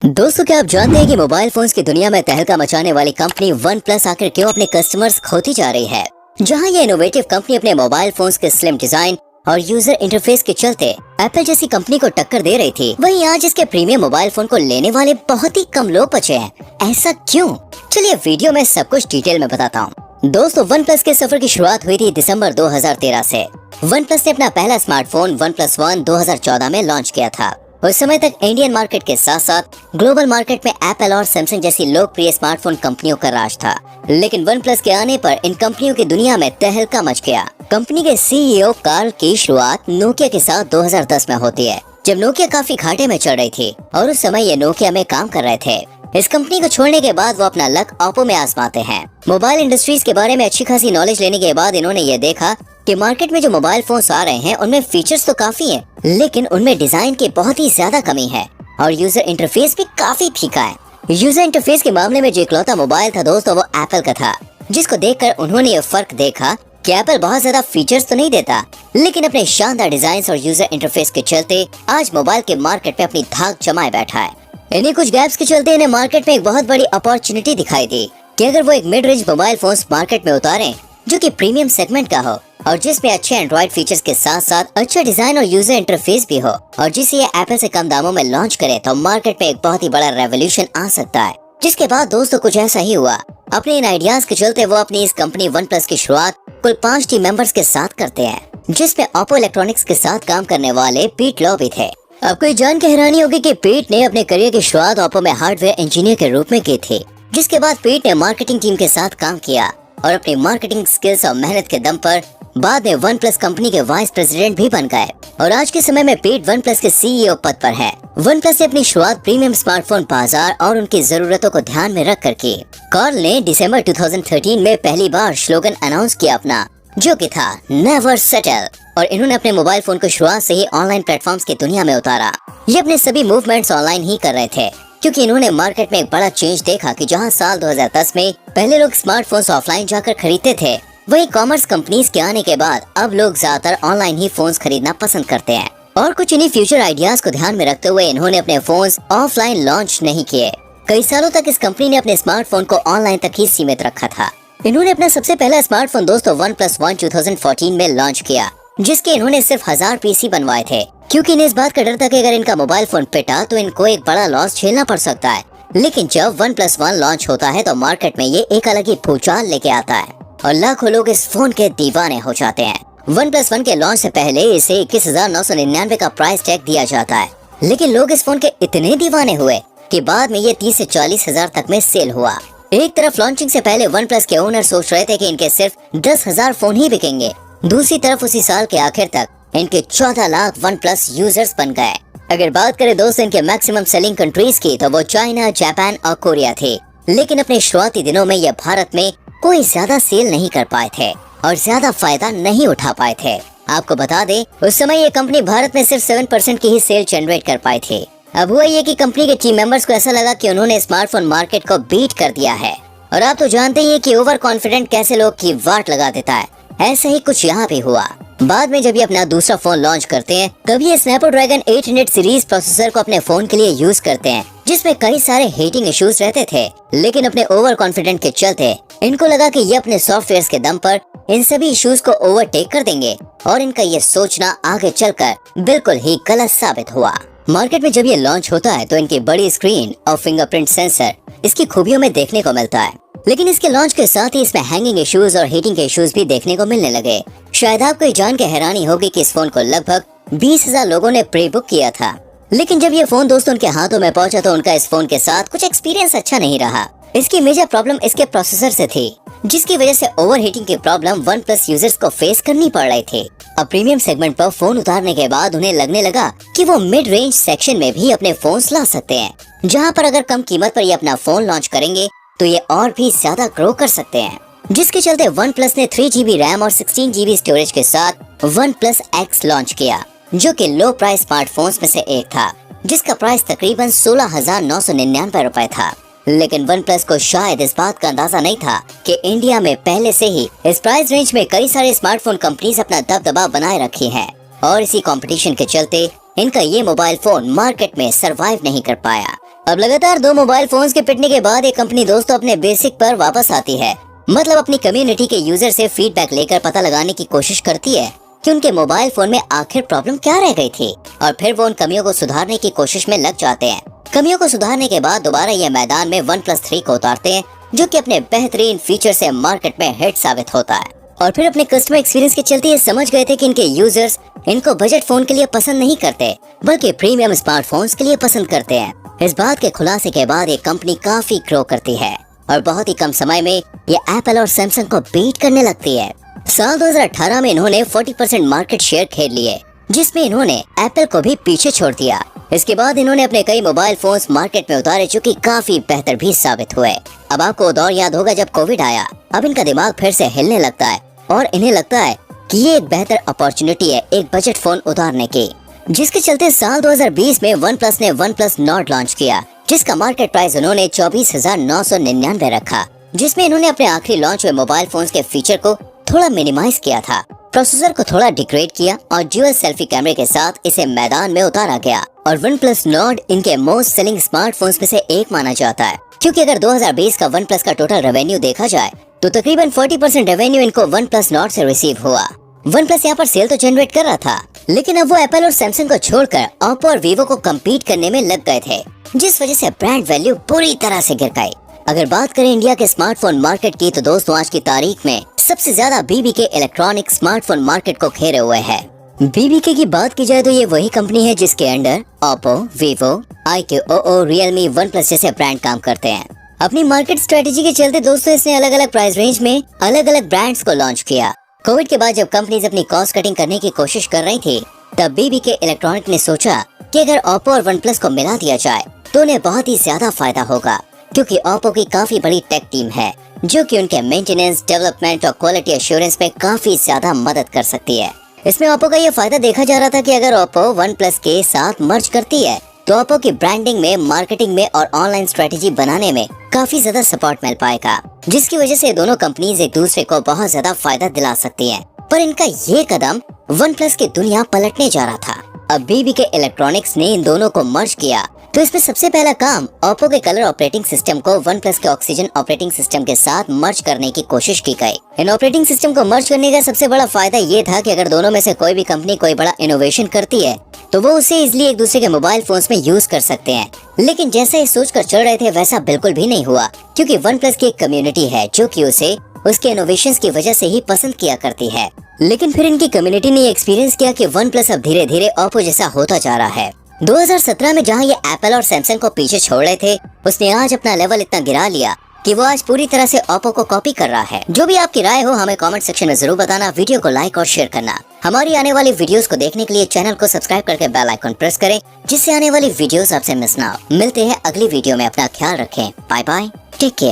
दोस्तों, क्या आप जानते हैं कि मोबाइल फोन्स की दुनिया में तहलका मचाने वाली कंपनी वन प्लस आखिर क्यों अपने कस्टमर्स खोती जा रही है। जहां ये इनोवेटिव कंपनी अपने मोबाइल फोन्स के स्लिम डिजाइन और यूजर इंटरफेस के चलते एप्पल जैसी कंपनी को टक्कर दे रही थी, वहीं आज इसके प्रीमियम मोबाइल फोन को लेने वाले बहुत ही कम लोग बचे हैं। ऐसा क्यों? चलिए वीडियो में सब कुछ डिटेल में बताता हूँ। दोस्तों, वन प्लस के सफर की शुरुआत हुई थी दिसंबर 2013 से। वन प्लस ने अपना पहला स्मार्टफोन वन प्लस वन 2014 में लॉन्च किया था। उस समय तक इंडियन मार्केट के साथ साथ ग्लोबल मार्केट में एप्पल और सैमसंग जैसी लोकप्रिय स्मार्टफोन कंपनियों का राज था। लेकिन वन प्लस के आने पर इन कंपनियों की दुनिया में तहलका मच गया। कंपनी के सीईओ कार्ल की शुरुआत नोकिया के साथ 2010 में होती है, जब नोकिया काफी घाटे में चल रही थी और उस समय ये नोकिया में काम कर रहे थे। इस कंपनी को छोड़ने के बाद वो अपना लक ओप्पो में आजमाते हैं। मोबाइल इंडस्ट्रीज के बारे में अच्छी खासी नॉलेज लेने के बाद इन्होंने ये देखा कि मार्केट में जो मोबाइल फोन्स आ रहे हैं उनमें फीचर्स तो काफी हैं, लेकिन उनमें डिजाइन की बहुत ही ज्यादा कमी है और यूजर इंटरफेस भी काफी फीका है। यूजर इंटरफेस के मामले में जो इकलौता मोबाइल था दोस्तों, वो एप्पल का था, जिसको देखकर उन्होंने ये फर्क देखा कि एप्पल बहुत ज्यादा फीचर्स तो नहीं देता, लेकिन अपने शानदार डिजाइन और यूजर इंटरफेस के चलते आज मोबाइल के मार्केट में अपनी धाक जमाए बैठा है। इन्हीं कुछ गैप्स के चलते इन्हें मार्केट में एक बहुत बड़ी अपॉर्चुनिटी दिखाई दी कि अगर वो एक mid range mobile phones market में उतारें जो कि प्रीमियम सेगमेंट का हो और जिसमें अच्छे एंड्रॉइड फीचर्स के साथ साथ अच्छा डिजाइन और यूजर इंटरफेस भी हो और जिसे ये एप्पल से कम दामों में लॉन्च करे, तो मार्केट में एक बहुत ही बड़ा रेवोल्यूशन आ सकता है। जिसके बाद दोस्तों कुछ ऐसा ही हुआ। अपने इन आइडियाज के चलते वो अपनी इस कंपनी वन प्लस की शुरुआत कुल 5 टीम मेंबर्स के साथ करते हैं, जिसमें ओप्पो इलेक्ट्रॉनिक्स के साथ काम करने वाले पीट लॉ भी थे। आपको ये जान के हैरानी होगी कि पीट ने अपने करियर की शुरुआत ओप्पो में हार्डवेयर इंजीनियर के रूप में की थी, जिसके बाद पीट ने मार्केटिंग टीम के साथ काम किया और अपनी मार्केटिंग स्किल्स और मेहनत के दम पर बाद में वन प्लस कंपनी के वाइस प्रेसिडेंट भी बन गए और आज के समय में पीट वन प्लस के सीईओ पद पर है। वन प्लस ने अपनी शुरुआत प्रीमियम स्मार्टफोन बाजार और उनकी जरूरतों को ध्यान में रख कर की। कार्ल ने दिसंबर 2013 में पहली बार स्लोगन अनाउंस किया अपना, जो कि था नेवर सेटल, और इन्होंने अपने मोबाइल फोन को शुरुआत से ही ऑनलाइन प्लेटफॉर्म्स की दुनिया में उतारा। ये अपने सभी मूवमेंट्स ऑनलाइन ही कर रहे थे, क्योंकि इन्होंने मार्केट में एक बड़ा चेंज देखा कि जहां साल 2010 में पहले लोग स्मार्टफोन्स ऑफलाइन जाकर खरीदते थे, वही कॉमर्स कंपनीज के आने के बाद अब लोग ज्यादातर ऑनलाइन ही फोन्स खरीदना पसंद करते हैं। और कुछ इन्हीं फ्यूचर आइडियाज को ध्यान में रखते हुए इन्होंने अपने फोन्स ऑफलाइन लॉन्च नहीं किए। कई सालों तक इस कंपनी ने अपने स्मार्टफोन को ऑनलाइन तक ही सीमित रखा था। इन्होंने अपना सबसे पहला स्मार्टफोन दोस्तों वन प्लस वन 2014 में लॉन्च किया, जिसके इन्होंने सिर्फ 1000 पीसी बनवाए थे, क्योंकि इन्हें इस बात का डर था कि अगर इनका मोबाइल फोन पिटा तो इनको एक बड़ा लॉस झेलना पड़ सकता है। लेकिन जब वन प्लस वन लॉन्च होता है तो मार्केट में ये एक अलग ही भूचाल लेके आता है और लाखों लोग इस फोन के दीवाने हो जाते हैं। वन प्लस वन के लॉन्च से पहले इसे 21,999 का प्राइस टैग दिया जाता है, लेकिन लोग इस फोन के इतने दीवाने हुए कि बाद में ये 30 से 40 हजार तक में सेल हुआ। एक तरफ लॉन्चिंग से पहले वन प्लस के ओनर सोच रहे थे कि इनके सिर्फ 10,000 फोन ही बिकेंगे, दूसरी तरफ उसी साल के आखिर तक इनके 14 लाख वन प्लस यूजर्स बन गए। अगर बात करें दोस्तों इनके मैक्सिमम सेलिंग कंट्रीज की, तो वो चाइना, जापान और कोरिया थे, लेकिन अपने शुरुआती दिनों में यह भारत में कोई ज्यादा सेल नहीं कर पाए थे और ज्यादा फायदा नहीं उठा पाए थे। आपको बता दें, उस समय ये कंपनी भारत में सिर्फ 7% की ही सेल जनरेट कर पाई थी। अब हुआ ये कि कंपनी के टीम मेंबर्स को ऐसा लगा कि उन्होंने स्मार्टफोन मार्केट को बीट कर दिया है, और आप तो जानते ही हैं कि ओवर कॉन्फिडेंट कैसे लोग की वाट लगा देता है। ऐसा ही कुछ यहाँ भी हुआ। बाद में जब ये अपना दूसरा फोन लॉन्च करते हैं, तभी ये स्नैपड्रैगन 800 सीरीज प्रोसेसर को अपने फोन के लिए यूज करते हैं, जिसमें कई सारे हीटिंग इश्यूज रहते थे, लेकिन अपने ओवर कॉन्फिडेंट के चलते इनको लगा कि ये अपने सॉफ्टवेयर के दम पर इन सभी इश्यूज को ओवरटेक कर देंगे, और इनका ये सोचना आगे चलकर बिल्कुल ही गलत साबित हुआ। मार्केट में जब ये लॉन्च होता है तो इनकी बड़ी स्क्रीन और फिंगरप्रिंट सेंसर इसकी खूबियों में देखने को मिलता है, लेकिन इसके लॉन्च के साथ ही इसमें हैंगिंग इश्यूज और हीटिंग के इश्यूज भी देखने को मिलने लगे। शायद आपको ये जान के हैरानी होगी कि इस फोन को लगभग 20,000 लोगों ने प्री बुक किया था, लेकिन जब ये फोन दोस्तों उनके हाथों में पहुंचा तो उनका इस फोन के साथ कुछ एक्सपीरियंस अच्छा नहीं रहा। इसकी मेजर प्रॉब्लम इसके प्रोसेसर से थी, जिसकी वजह से ओवर हीटिंग की प्रॉब्लम वन प्लस यूजर्स को फेस करनी पड़ रही थी। अब प्रीमियम सेगमेंट पर फोन उतारने के बाद उन्हें लगने लगा कि वो मिड रेंज सेक्शन में भी अपने फोन्स ला सकते हैं, जहां पर अगर कम कीमत पर ये अपना फोन लॉन्च करेंगे तो ये और भी ज्यादा ग्रो कर सकते हैं। जिसके चलते वन प्लस ने 3GB रैम और 16GB स्टोरेज के साथ वन प्लस एक्स लॉन्च किया, जो कि लो प्राइस स्मार्टफोन्स में से एक था, जिसका प्राइस तकरीबन 16,999 रुपए था। लेकिन वन प्लस को शायद इस बात का अंदाजा नहीं था कि इंडिया में पहले से ही इस प्राइस रेंज में कई सारे स्मार्टफोन कंपनीज अपना दबदबा बनाए रखी है, और इसी कंपटीशन के चलते इनका ये मोबाइल फोन मार्केट में सरवाइव नहीं कर पाया। अब लगातार 2 मोबाइल फोन्स के पिटने के बाद ये कंपनी दोस्तों अपने बेसिक पर वापस आती है। मतलब अपनी कम्युनिटी के यूजर से फीडबैक लेकर पता लगाने की कोशिश करती है कि उनके मोबाइल फोन में आखिर प्रॉब्लम क्या रह गई थी, और फिर वो उन कमियों को सुधारने की कोशिश में लग जाते हैं। कमियों को सुधारने के बाद दोबारा ये मैदान में OnePlus 3 को उतारते हैं, जो कि अपने बेहतरीन फीचर से मार्केट में हिट साबित होता है। और फिर अपने कस्टमर एक्सपीरियंस के चलते ये समझ गए थे कि इनके यूजर्स इनको बजट फोन के लिए पसंद नहीं करते, बल्कि प्रीमियम स्मार्टफोन्स के लिए पसंद करते हैं। इस बात के खुलासे के बाद ये कंपनी काफी ग्रो करती है और बहुत ही कम समय में ये एप्पल और सैमसंग को बीट करने लगती है। साल 2018 में इन्होंने 40% मार्केट शेयर खेल लिए, जिसमें इन्होंने एप्पल को भी पीछे छोड़ दिया। इसके बाद इन्होंने अपने कई मोबाइल फोन्स मार्केट में उतारे, जो कि काफी बेहतर भी साबित हुए। अब आपको दौर याद होगा जब कोविड आया। अब इनका दिमाग फिर से हिलने लगता है और इन्हें लगता है कि ये एक बेहतर अपॉर्चुनिटी है एक बजट फोन उतारने की, जिसके चलते साल 2020 में OnePlus ने OnePlus Nord लॉन्च किया, जिसका मार्केट प्राइस उन्होंने 24,999 रखा, जिसमें इन्होंने अपने आखिरी लॉन्च हुए मोबाइल फोन्स के फीचर को थोड़ा मिनिमाइज किया था, प्रोसेसर को थोड़ा डिग्रेड किया और ड्यूअल सेल्फी कैमरे के साथ इसे मैदान में उतारा गया। और OnePlus Nord इनके मोस्ट सेलिंग स्मार्टफोन्स में से एक माना जाता है, क्योंकि अगर 2020 का OnePlus का टोटल रेवेन्यू देखा जाए तो तकरीबन 40% रेवेन्यू इनको OnePlus Nord से रिसीव हुआ। OnePlus यहाँ पर सेल तो जनरेट कर रहा था, लेकिन अब वो एप्पल और सैमसंग को छोड़कर Oppo और Vivo को कम्पीट करने में लग गए थे, जिस वजह से ब्रांड वैल्यू पूरी तरह से गिर गई। अगर बात करें इंडिया के स्मार्टफोन मार्केट की, तो दोस्तों आज की तारीख में सबसे ज्यादा BBK इलेक्ट्रॉनिक स्मार्टफोन मार्केट को घेरे हुए है। BBK की बात की जाए तो ये वही कंपनी है जिसके under Oppo, Vivo, iQOO, Realme, OnePlus जैसे ब्रांड काम करते हैं। अपनी मार्केट स्ट्रेटेजी के चलते दोस्तों इसने अलग अलग प्राइस रेंज में अलग अलग ब्रांड्स को लॉन्च किया। कोविड के बाद जब कंपनीज अपनी कॉस्ट कटिंग करने की कोशिश कर रही थी, तब BBK इलेक्ट्रॉनिक ने सोचा कि अगर Oppo और OnePlus को मिला दिया जाए तो उन्हें बहुत ही ज्यादा फायदा होगा, क्योंकि Oppo की काफी बड़ी टेक टीम है जो कि उनके मेंटेनेंस, डेवलपमेंट और क्वालिटी एश्योरेंस में काफी ज्यादा मदद कर सकती है। इसमें Oppo का ये फायदा देखा जा रहा था कि अगर Oppo OnePlus के साथ मर्ज करती है तो Oppo की ब्रांडिंग में, मार्केटिंग में और ऑनलाइन स्ट्रेटेजी बनाने में काफी ज्यादा सपोर्ट मिल पाएगा, जिसकी वजह से दोनों कंपनीज एक दूसरे को बहुत ज्यादा फायदा दिला सकती हैं। पर इनका ये कदम OnePlus की दुनिया पलटने जा रहा था। अब BBK इलेक्ट्रॉनिक्स ने इन दोनों को मर्ज किया, तो इसमें सबसे पहला काम Oppo के कलर ऑपरेटिंग सिस्टम को OnePlus के ऑक्सीजन ऑपरेटिंग सिस्टम के साथ मर्ज करने की कोशिश की गई। इन ऑपरेटिंग सिस्टम को मर्ज करने का सबसे बड़ा फायदा ये था कि अगर दोनों में से कोई भी कंपनी कोई बड़ा इनोवेशन करती है तो वो उसे इजिली एक दूसरे के मोबाइल फोन्स में यूज कर सकते हैं। लेकिन जैसे ये सोच कर चल रहे थे वैसा बिल्कुल भी नहीं हुआ, क्योंकि OnePlus की एक कम्युनिटी है जो कि उसे उसके इनोवेशंस की वजह से ही पसंद किया करती है। लेकिन फिर इनकी कम्युनिटी ने एक्सपीरियंस किया कि OnePlus अब धीरे धीरे Oppo जैसा होता जा रहा है। 2017 में जहां ये एप्पल और सैमसंग को पीछे छोड़ रहे थे, उसने आज अपना लेवल इतना गिरा लिया कि वो आज पूरी तरह से Oppo को कॉपी कर रहा है। जो भी आपकी राय हो हमें कमेंट सेक्शन में जरूर बताना। वीडियो को लाइक और शेयर करना। हमारी आने वाली वीडियोस को देखने के लिए चैनल को सब्सक्राइब करके बेल आइकन प्रेस करें, जिससे आने वाली वीडियोस आपसे मिस ना हो। मिलते हैं अगली वीडियो में। अपना ख्याल रखें। Bye bye, take care.